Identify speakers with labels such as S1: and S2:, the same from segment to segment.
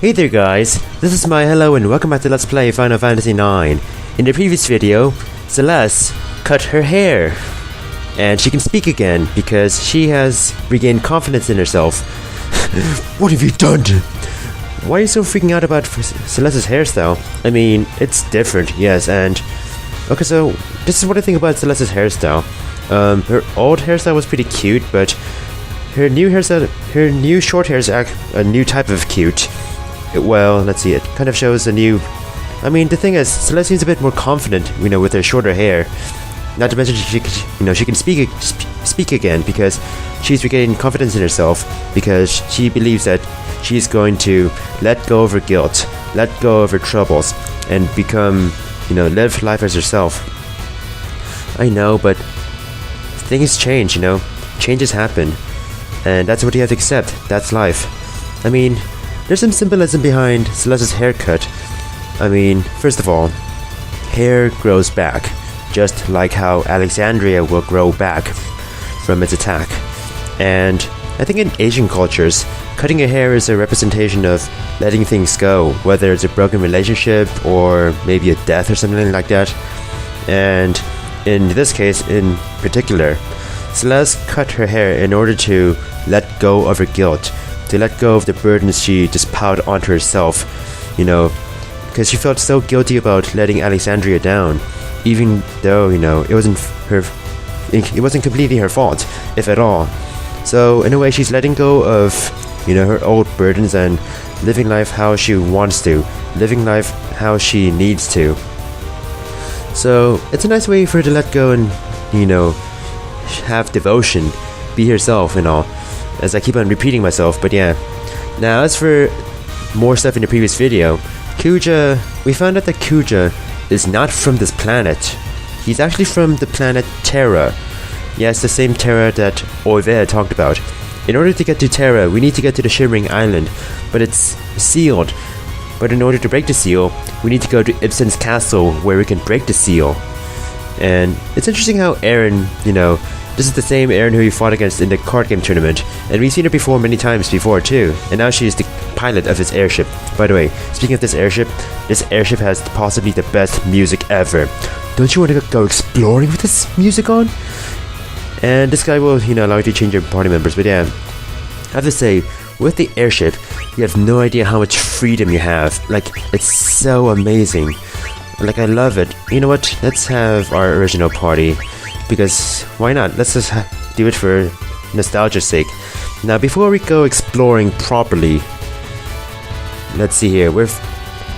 S1: Hey there guys, this is my hello and welcome back to Let's Play Final Fantasy IX. In the previous video, Celeste cut her hair. And she can speak again because she has regained confidence in herself. What have you done? Why are you so freaking out about Celeste's hairstyle? I mean, it's different, yes, and... Okay, so this is what I think about Celeste's hairstyle. Her old hairstyle was pretty cute, but her new hairstyle, her new short hair is a new type of cute. Well, let's see, it kind of shows a new... I mean, the thing is, Celeste seems a bit more confident, with her shorter hair. Not to mention, she can speak again because she's regaining confidence in herself because she believes that she's going to let go of her guilt, let go of her troubles, and become, live life as herself. I know, but things change, changes happen, and that's what you have to accept. That's life. I mean, there's some symbolism behind Celeste's haircut. I mean, first of all, hair grows back, just like how Alexandria will grow back from its attack. And I think in Asian cultures, cutting your hair is a representation of letting things go, whether it's a broken relationship or maybe a death or something like that. And in this case in particular, Celeste cut her hair in order to let go of her guilt, to let go of the burdens she just piled onto herself, because she felt so guilty about letting Alexandria down, even though, it wasn't completely her fault, if at all. So in a way, she's letting go of, her old burdens and living life how she wants to, living life how she needs to. So it's a nice way for her to let go and, have devotion, be herself and all. As I keep on repeating myself, but yeah. Now, as for more stuff in the previous video, Kuja, we found out that Kuja is not from this planet. He's actually from the planet Terra. Yes, the same Terra that Oive talked about. In order to get to Terra, we need to get to the Shimmering Island, but it's sealed. But in order to break the seal, we need to go to Ibsen's castle where we can break the seal. And it's interesting how Aaron, this is the same Aaron who we fought against in the card game tournament, and we've seen her before many times before too, and now she's the pilot of this airship. By the way, speaking of this airship has possibly the best music ever. Don't you want to go exploring with this music on? And this guy will, allow you to change your party members, but yeah. I have to say, with the airship, you have no idea how much freedom you have. Like, it's so amazing. Like, I love it. You know what? Let's have our original party. Because why not? Let's just do it for nostalgia's sake. Now, before we go exploring properly, let's see here. We're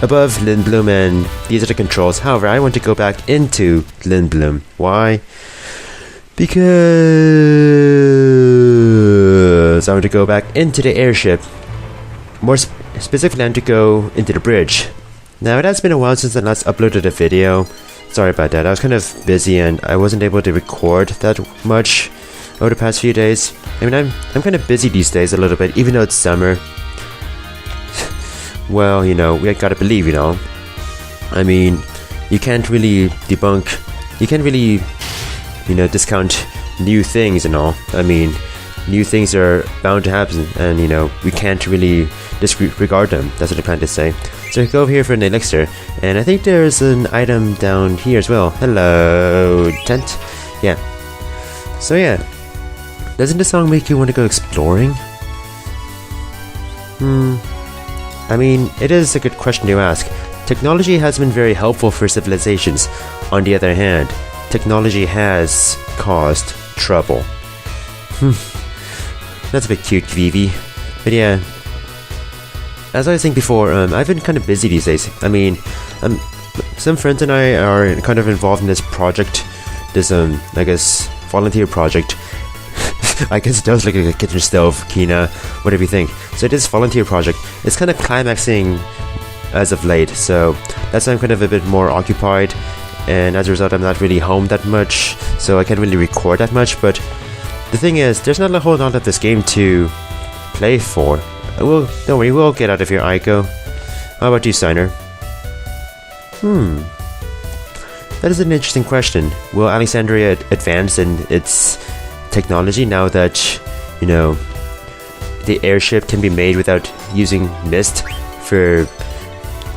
S1: above Lindblum, and these are the controls. However, I want to go back into Lindblum. Why? Because I want to go back into the airship. More specifically, I want to go into the bridge. Now, it has been a while since I last uploaded a video. Sorry about that, I was kind of busy and I wasn't able to record that much over the past few days. I mean, I'm kind of busy these days a little bit, even though it's summer. Well, we gotta believe, I mean, you can't really discount new things and all. I mean, new things are bound to happen and, we can't really disregard them. That's what I plan to say. So I go over here for an elixir, and I think there's an item down here as well. Hello, tent. Yeah. So yeah, doesn't the song make you want to go exploring? I mean, it is a good question to ask. Technology has been very helpful for civilizations. On the other hand, technology has caused trouble. That's a bit cute, Vivi. But yeah. As I was saying before, I've been kind of busy these days. I mean, some friends and I are kind of involved in this project, this, I guess, volunteer project. I guess it does look like a kitchen stove, Kina, whatever you think. So this volunteer project, it's kind of climaxing as of late, so that's why I'm kind of a bit more occupied, and as a result I'm not really home that much, so I can't really record that much, but the thing is, there's not a whole lot of this game to play for. Don't worry, we'll get out of here, Aiko. How about you, Steiner? That is an interesting question. Will Alexandria advance in its technology now that, the airship can be made without using mist for,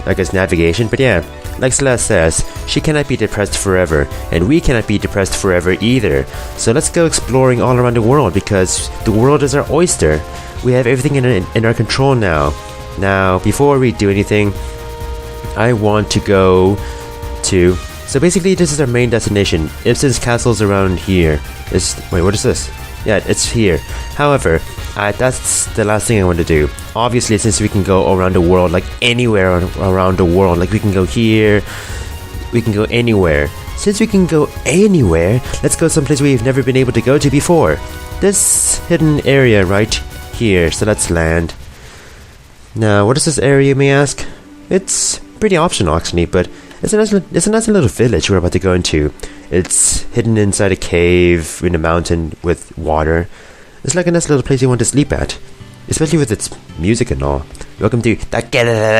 S1: I guess, navigation. But yeah, like Celeste says, she cannot be depressed forever, and we cannot be depressed forever either. So let's go exploring all around the world, because the world is our oyster. We have everything in our control now. Now, before we do anything, I want to go to... So basically, this is our main destination. Ibsen's castle's around here. Wait, what is this? Yeah, it's here. However, that's the last thing I want to do. Obviously, since we can go around the world, like anywhere around the world, like we can go here, we can go anywhere. Since we can go anywhere, let's go someplace we've never been able to go to before. This hidden area right here. So let's land. Now, what is this area, you may ask? It's pretty optional, actually, but it's a nice little village we're about to go into. It's hidden inside a cave in a mountain with water. It's like a nice little place you want to sleep at, especially with its music and all. Welcome to Taquero.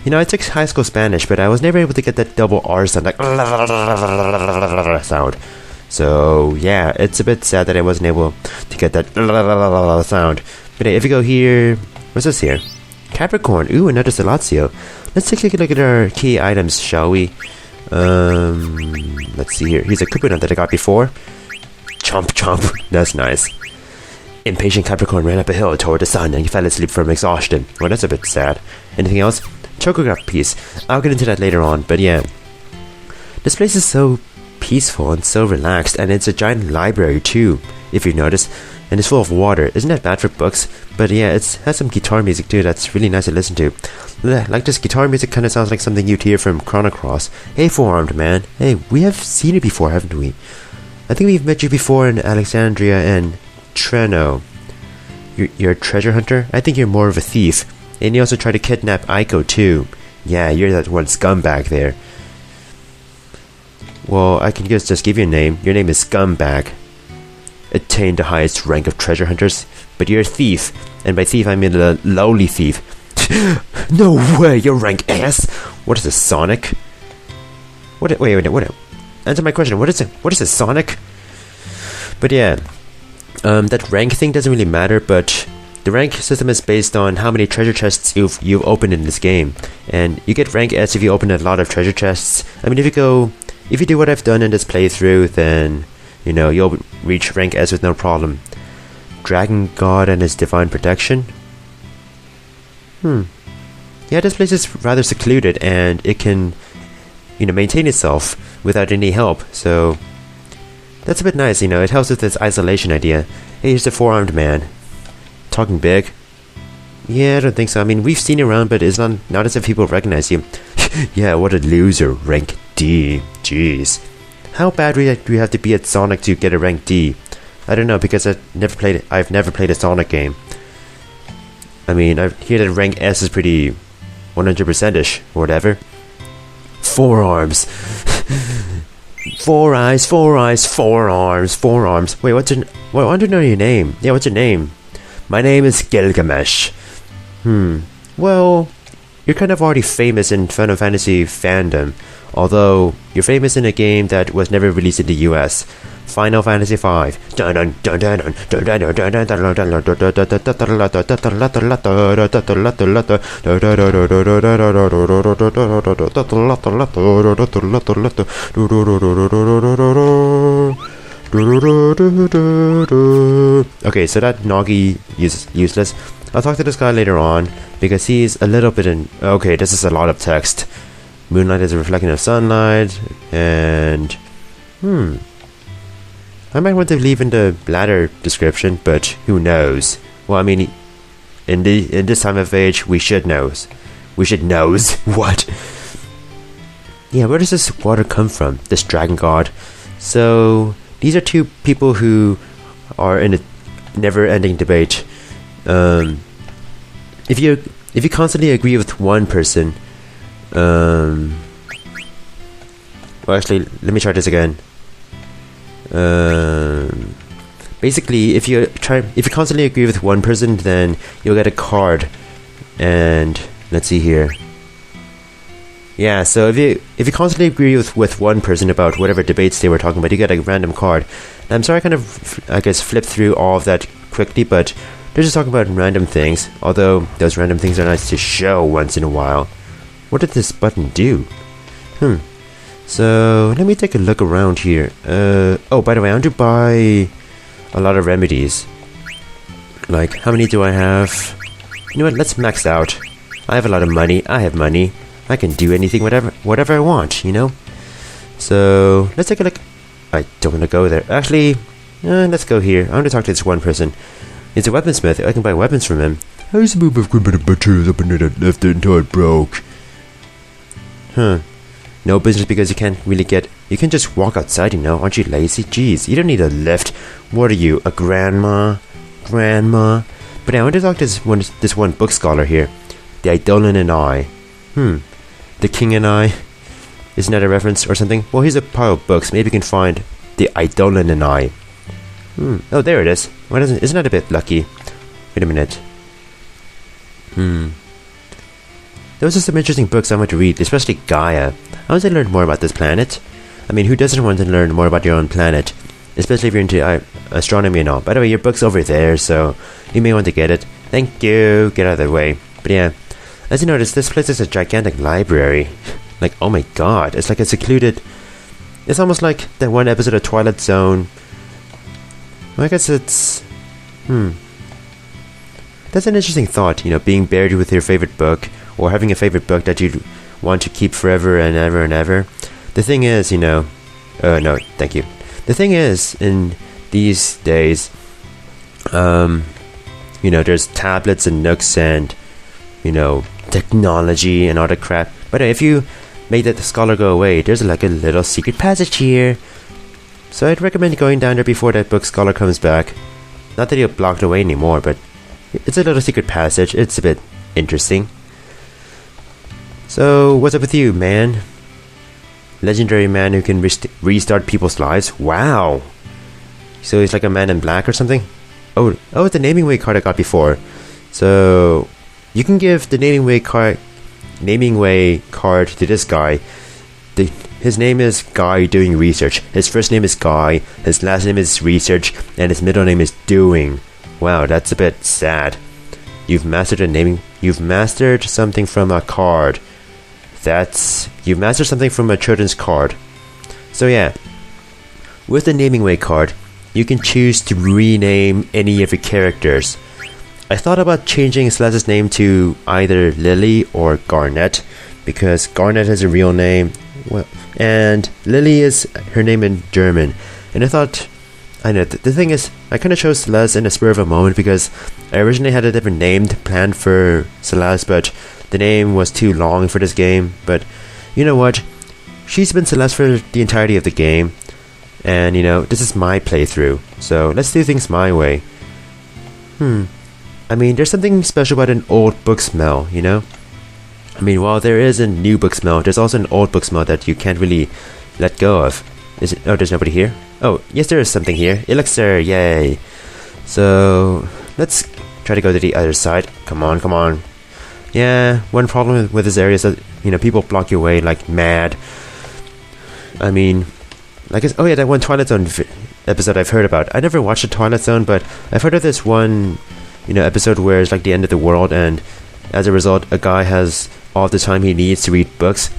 S1: You know, I took high school Spanish, but I was never able to get that double R sound, like sound. So yeah, it's a bit sad that I wasn't able to get that sound. But if you go here, what's this here? Capricorn. Ooh, another Salatio. Let's take a look at our key items, shall we? Let's see here. Here's a coupon that I got before. Chomp chomp. That's nice. Impatient Capricorn ran up a hill toward the sun and he fell asleep from exhaustion. Well, that's a bit sad. Anything else? Chocograph piece. I'll get into that later on, but yeah. This place is so peaceful and so relaxed, and it's a giant library too, if you notice, and it's full of water. Isn't that bad for books? But yeah, it has some guitar music too that's really nice to listen to. Like this guitar music kind of sounds like something you'd hear from Chrono Cross. Hey, Four-Armed Man. Hey, we have seen it before, haven't we? I think we've met you before in Alexandria and Treno. You're a treasure hunter? I think you're more of a thief. And you also try to kidnap Aiko too. Yeah, you're that one scumbag there. Well, I can just give you a name. Your name is Scumbag. Attained the highest rank of treasure hunters, but you're a thief. And by thief, I mean a lowly thief. No way, you're rank S? What is this, Sonic? What? Wait. Answer my question. What is it? What is this, Sonic? But yeah, that rank thing doesn't really matter, but the rank system is based on how many treasure chests you've opened in this game. And you get rank S if you open a lot of treasure chests. I mean, if you do what I've done in this playthrough, then, you know, you'll reach rank S with no problem. Dragon God and his divine protection? Yeah, this place is rather secluded, and it can, you know, maintain itself without any help, so that's a bit nice, you know, it helps with this isolation idea. Hey, here's the Four-Armed Man. Talking big? Yeah, I don't think so. I mean, we've seen you around, but it's not as if people recognize you. Yeah, what a loser. Rank D. Jeez. How bad do we have to be at Sonic to get a rank D? I don't know, because I've never played a Sonic game. I mean, I hear that rank S is pretty 100%ish, or whatever. Four arms. Four eyes, four eyes, four arms, four arms. Wait, I want to know your name. Yeah, what's your name? My name is Gilgamesh. Well, you're kind of already famous in Final Fantasy fandom, although you're famous in a game that was never released in the US. Final Fantasy V. Okay, so that Nagi is useless. I'll talk to this guy later on, because he's a little bit in... Okay, this is a lot of text. Moonlight is a reflection of sunlight, and... I might want to leave in the latter description, but who knows? Well, I mean, in this time of age, we should knows. We should knows. What? Yeah, where does this water come from? This dragon god? So, these are two people who are in a never-ending debate. If you constantly agree with one person, well, actually, let me try this again. Basically, if you constantly agree with one person, then you'll get a card. And let's see here. Yeah, so if you constantly agree with one person about whatever debates they were talking about, you get a random card. And I'm sorry I kind of, I guess, flipped through all of that quickly, but They're just talking about random things, although those random things are nice to show once in a while. What did this button do? So, let me take a look around here. Oh, by the way, I want to buy a lot of remedies. Like, how many do I have? You know what, let's max out. I have a lot of money, I have money. I can do anything, whatever I want, you know? So, let's take a look. I don't want to go there. Actually, let's go here. I want to talk to this one person. He's a weaponsmith. I can buy weapons from him. I used to move equipment batteries up in it left it until it broke. No business because you can't really get... You can just walk outside, you know. Aren't you lazy? Jeez, you don't need a lift. What are you, a grandma? Grandma? But I want to talk to this one book scholar here. The Eidolon and I. The King and I. Isn't that a reference or something? Well, here's a pile of books. Maybe you can find the Eidolon and I. Oh, there it is. Why doesn't? Isn't that a bit lucky? Wait a minute. Those are some interesting books I want to read, especially Gaia. I want to learn more about this planet. I mean, who doesn't want to learn more about your own planet? Especially if you're into astronomy and all. By the way, your book's over there, so you may want to get it. Thank you. Get out of the way. But yeah, as you notice, this place is a gigantic library. Like, oh my god, it's like a secluded... It's almost like that one episode of Twilight Zone. I guess it's... That's an interesting thought, you know, being buried with your favorite book, or having a favorite book that you want to keep forever and ever and ever. The thing is, you know... no, thank you. The thing is, in these days, you know, there's tablets and nooks and, you know, technology and all that crap. But if you make that scholar go away, there's like a little secret passage here. So I'd recommend going down there before that book scholar comes back. Not that he'll block it away anymore, but it's a little secret passage. It's a bit interesting. So, what's up with you, man? Legendary man who can restart people's lives? Wow! So he's like a man in black or something? Oh, it's the naming way card I got before. So, you can give the naming way card to this guy. His name is Guy Doing Research. His first name is Guy, his last name is Research, and his middle name is Doing. Wow, that's a bit sad. You've mastered something from a card. You've mastered something from a children's card. So yeah, with the naming way card, you can choose to rename any of your characters. I thought about changing Celeste's name to either Lily or Garnet, because Garnet has a real name, and Lily is her name in German. And I thought, I know, the thing is, I kind of chose Celeste in a spur of a moment because I originally had a different name planned for Celeste, but the name was too long for this game. But you know what? She's been Celeste for the entirety of the game, and you know, this is my playthrough, so let's do things my way. I mean, there's something special about an old book smell, you know? I mean, while there is a new book smell, there's also an old book smell that you can't really let go of. Oh, there's nobody here? Oh, yes, there is something here. Elixir, yay. So, let's try to go to the other side. Come on, come on. Yeah, one problem with this area is that, you know, people block your way like mad. I mean, like, oh yeah, that one Twilight Zone episode I've heard about. I never watched the Twilight Zone, but I've heard of this one, you know, episode where it's like the end of the world, and as a result, a guy has all the time he needs to read books,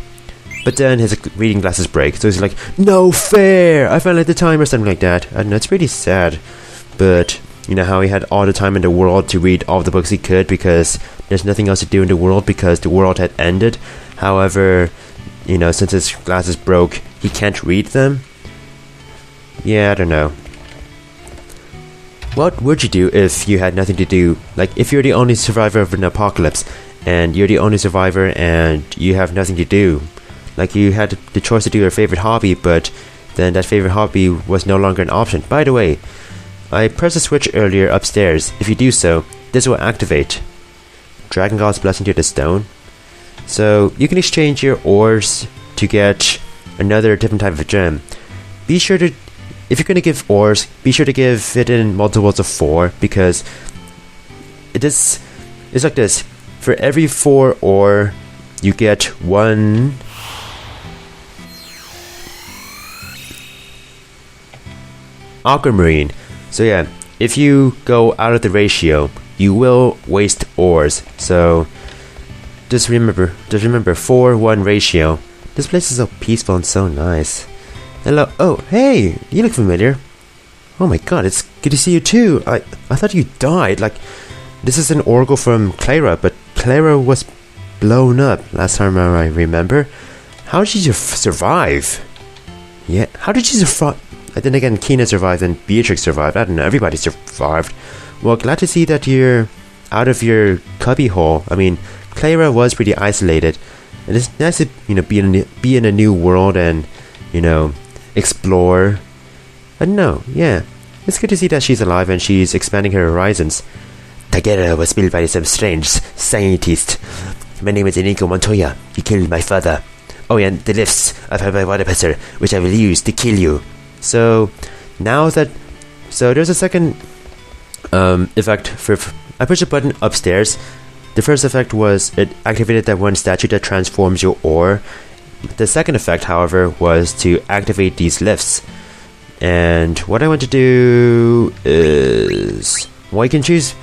S1: but then his reading glasses break, so he's like, no fair, I finally had the time, or something like that. I don't know, it's pretty sad, but you know how he had all the time in the world to read all the books he could because there's nothing else to do in the world because the world had ended. However, you know, since his glasses broke, he can't read them. Yeah, I don't know. What would you do if you had nothing to do? Like, if you're the only survivor of an apocalypse, and you're the only survivor and you have nothing to do. Like, you had the choice to do your favorite hobby, but then that favorite hobby was no longer an option. By the way, I pressed a switch earlier upstairs. If you do so, this will activate Dragon God's Blessing to the stone. So, you can exchange your ores to get another different type of gem. Be sure to, if you're going to give ores, be sure to give it in multiples of 4, because it's like this. For every 4 ore, you get 1 aquamarine. So yeah, if you go out of the ratio, you will waste ores. So just remember 4-1 ratio. This place is so peaceful and so nice. Hello. Oh, hey, you look familiar. Oh my god, it's good to see you too. I thought you died. Like, this is an oracle from Clara, but Clara was blown up last time I remember. How did you survive? Yeah, how did you survive? Then again, Kina survived and Beatrix survived. I don't know, everybody survived. Well, glad to see that you're out of your cubby hole. I mean, Clara was pretty isolated. And it's nice to, be in a new world and, explore. I don't know, yeah. It's good to see that she's alive and she's expanding her horizons. Tagera was built by some strange scientist. My name is Enrico Montoya. You killed my father. Oh, yeah, and the lifts of my water pisser, which I will use to kill you. So, there's a second effect for... I pushed a button upstairs. The first effect was it activated that one statue that transforms your ore. The second effect, however, was to activate these lifts. And what I want to do is... Well, you can choose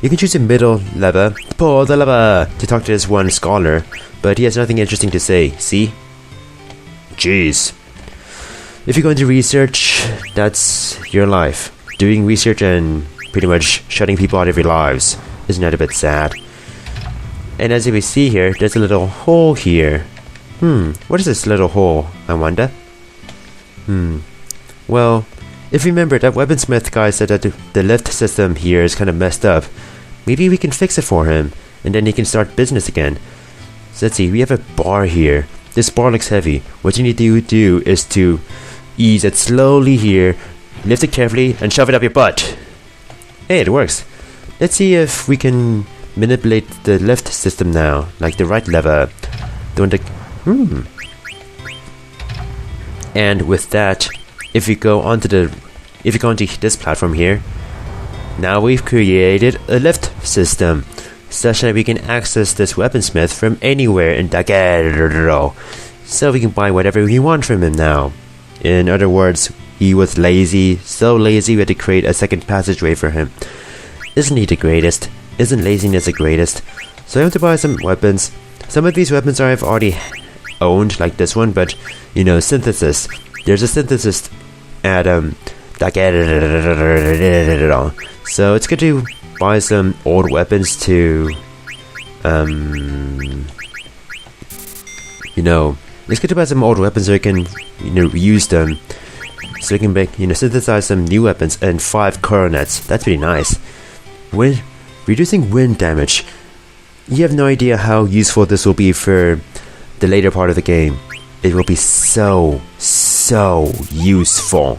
S1: the middle lever, pull the lever, to talk to this one scholar, but he has nothing interesting to say, see? Jeez. If you're going to research, that's your life. Doing research and pretty much shutting people out of your lives. Isn't that a bit sad? And as you can see here, there's a little hole here. What is this little hole, I wonder? Well, if you remember, that weaponsmith guy said that the lift system here is kind of messed up. Maybe we can fix it for him, and then he can start business again. So let's see, we have a bar here. This bar looks heavy. What you need to do is to ease it slowly here, lift it carefully, and shove it up your butt. Hey, it works. Let's see if we can manipulate the lift system now, like the right lever. The one that... And with that, if you go onto this platform here, now we've created a lift system, such that we can access this weaponsmith from anywhere in Daguerre. So we can buy whatever we want from him now. In other words, he was lazy, so lazy we had to create a second passageway for him. Isn't he the greatest? Isn't laziness the greatest? So I want to buy some weapons. Some of these weapons I've already owned, like this one, but, synthesis. There's a synthesis at, so it's good to buy some old weapons to, it's good to buy some old weapons so we can, use them. So we can make, synthesize some new weapons and 5 coronets. That's pretty nice. Reducing wind damage. You have no idea how useful this will be for the later part of the game. It will be so useful.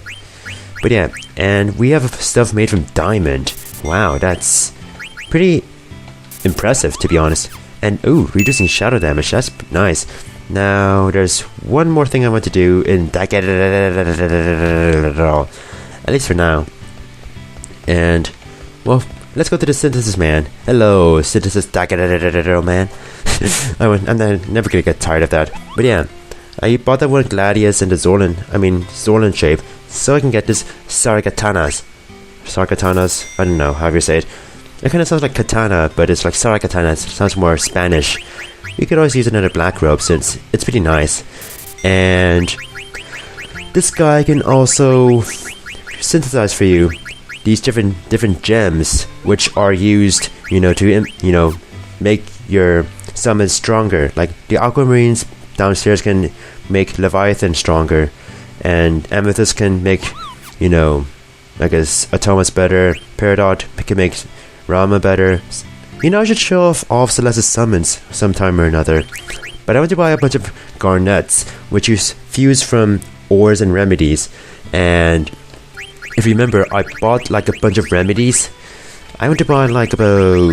S1: But yeah, and we have stuff made from diamond. Wow, that's pretty impressive, to be honest. And ooh, reducing shadow damage, that's nice. Now, there's one more thing I want to do in at least for now. And, well, let's go to the synthesis man. Hello, synthesis man. I'm never gonna get tired of that. But yeah, I bought that one Gladius in the Zorlin shape, so I can get this Sargatanas. I don't know how you say it. It kind of sounds like katana, but it's like Sargatanas. It sounds more Spanish. You could always use another black robe since it's pretty nice. And this guy can also synthesize for you these different gems, which are used, to make your summons stronger. Like the aquamarines downstairs can make Leviathan stronger, and Amethyst can make, I guess Atomas better. Peridot can make Rama better. I should show off all of Celeste's summons sometime or another. But I want to buy a bunch of garnets, which is fused from ores and remedies. And if you remember, I bought like a bunch of remedies. I want to buy like about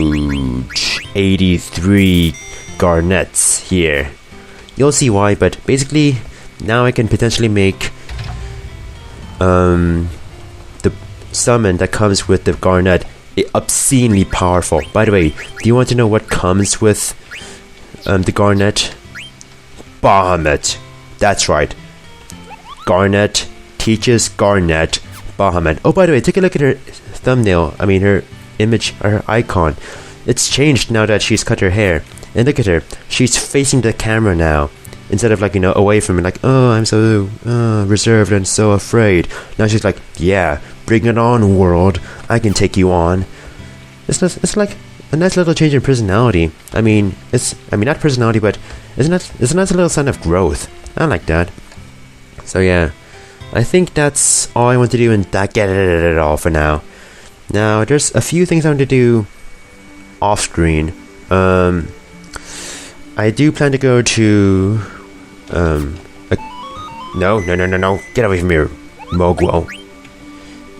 S1: 83 garnets here. You'll see why, but basically now I can potentially make the summon that comes with the garnet obscenely powerful. By the way, do you want to know what comes with the garnet? Bahamut. That's right. Garnet teaches Garnet Bahamut. Oh, by the way, take a look at her thumbnail. I mean, her image, her icon. It's changed now that she's cut her hair. And look at her. She's facing the camera now. Instead of like, away from it, like, oh, I'm so reserved and so afraid. Now she's like, yeah, bring it on, world. I can take you on. It's like a nice little change in personality. I mean, not personality, but it's a nice little sign of growth. I like that. So yeah, I think that's all I want to do and get it all for now. Now, there's a few things I want to do off screen. I do plan to go to no, get away from here, Mogul.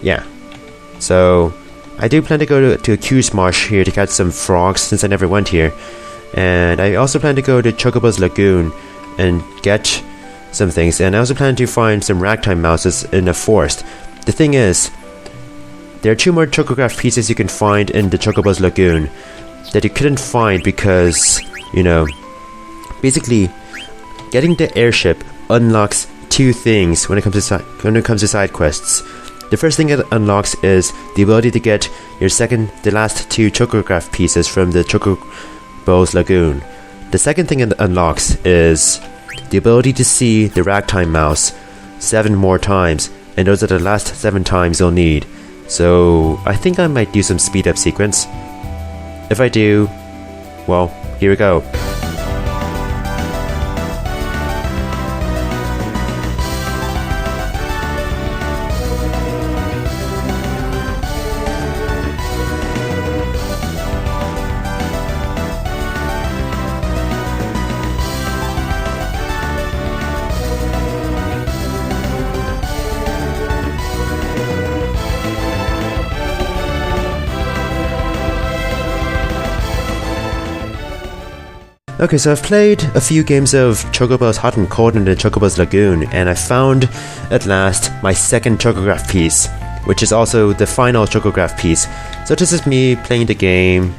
S1: Yeah, so I do plan to go to a Q's Marsh here to catch some frogs since I never went here, and I also plan to go to Chocobo's Lagoon and get some things, and I also plan to find some ragtime mouses in the forest. The thing is, there are 2 more chocograph pieces you can find in the Chocobo's Lagoon that you couldn't find because, basically, getting the airship unlocks 2 things when it comes to side quests. The first thing it unlocks is the ability to get the last 2 chocograph pieces from the Chocobo's Lagoon. The second thing it unlocks is the ability to see the ragtime mouse 7 more times, and those are the last 7 times you'll need. So I think I might do some speed up sequence. If I do, well, here we go. Okay, so I've played a few games of Chocobo's Hot and Cold in the Chocobo's Lagoon, and I found, at last, my second chocograph piece, which is also the final chocograph piece. So this is me playing the game,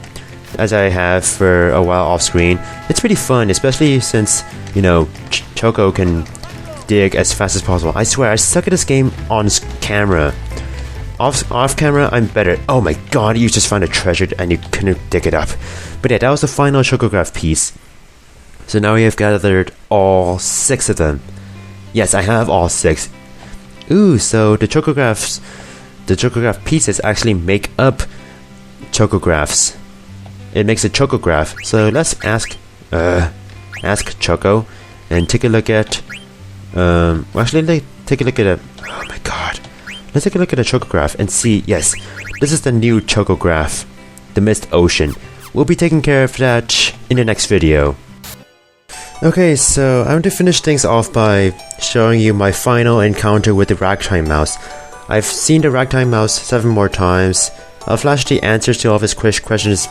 S1: as I have for a while off screen. It's pretty fun, especially since, Choco can dig as fast as possible. I swear, I suck at this game on camera. Off camera, I'm better. Oh my god, you just found a treasure and you couldn't dig it up. But yeah, that was the final chocograph piece. So now we have gathered all 6 of them. Yes, I have all 6. Ooh, so the chocograph pieces actually make up chocographs. It makes a chocograph. So let's ask Choco and take a look at take a look at oh my god. Let's take a look at a chocograph and see, yes, this is the new chocograph, the Mist Ocean. We'll be taking care of that in the next video. Okay, so I want to finish things off by showing you my final encounter with the ragtime mouse. I've seen the ragtime mouse 7 more times. I'll flash the answers to all of his quiz questions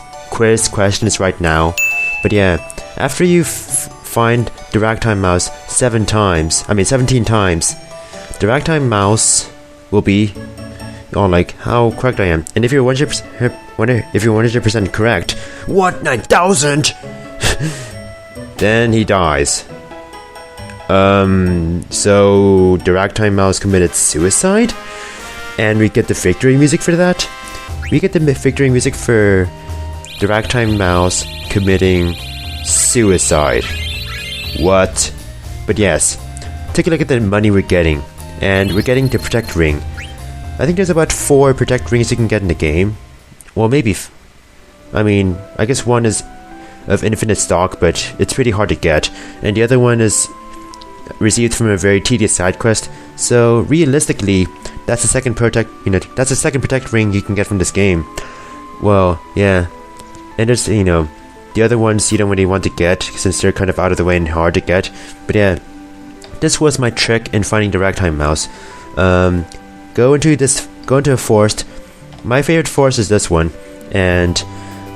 S1: right now. But yeah, after you find the ragtime mouse 17 times, the ragtime mouse will be like how correct I am. And if you're 100% correct, what, 9,000? Then he dies. So the ragtime mouse committed suicide, and we get the victory music for that. We get the victory music for the ragtime mouse committing suicide. What? But yes, take a look at the money we're getting, and we're getting the protect ring. I think there's about 4 protect rings you can get in the game. Well, maybe. I guess one is of infinite stock, but it's pretty hard to get, and the other one is received from a very tedious side quest. So realistically, that's the second protect ring you can get from this game. Well, yeah, and there's the other ones you don't really want to get since they're kind of out of the way and hard to get. But yeah, this was my trick in finding the ragtime mouse. Go into a forest. My favorite forest is this one, and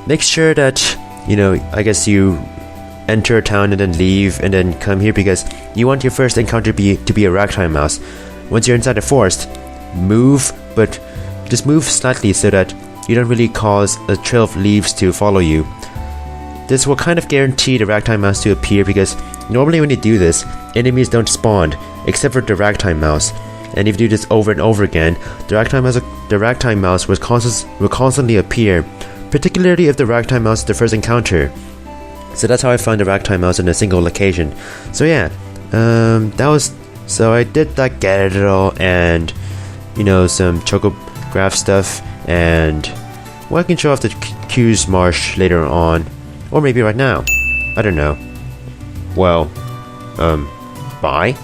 S1: make sure that I guess you enter a town and then leave and then come here because you want your first encounter to be a ragtime mouse. Once you're inside the forest, move, but just move slightly so that you don't really cause a trail of leaves to follow you. This will kind of guarantee the ragtime mouse to appear because normally when you do this, enemies don't spawn except for the ragtime mouse. and if you do this over and over again, the ragtime mouse will constantly appear, particularly if the ragtime mouse is the first encounter. So that's how I found the ragtime mouse in a single location. So yeah, so I did that Gyarados and some Chocograph stuff, and well, I can show off the Q's Marsh later on, or maybe right now. I don't know. Well, bye.